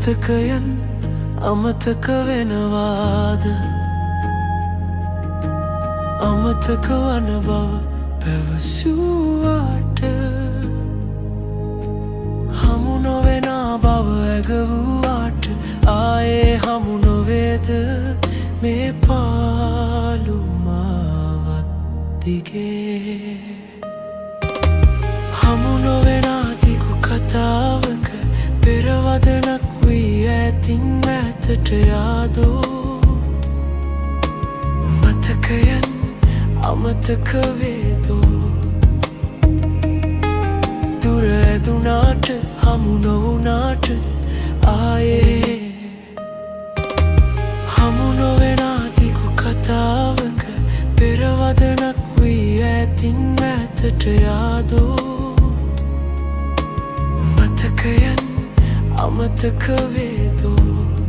මතකයන් අමතක වෙනවාද අමතක වන බව පැවසුවාට හමු නොවෙනා බව ඇගවුවාට ආයේ හමු නොවේද මේ පාළු මාවත් දිගේ හමු නොවෙනා දිගු කතාවක පෙරවදනක් වී ඇතින් ඇතට යාදෝ මතකයන් අමතක වේදෝ දුර ඇදුනාට හමු නොවුනාට ආයේ හමු නොවෙනා දිගු කතාවක පෙරවදනක් වී ඇතින් ඇතට යාදෝ මතකයන් අමතක වේදෝ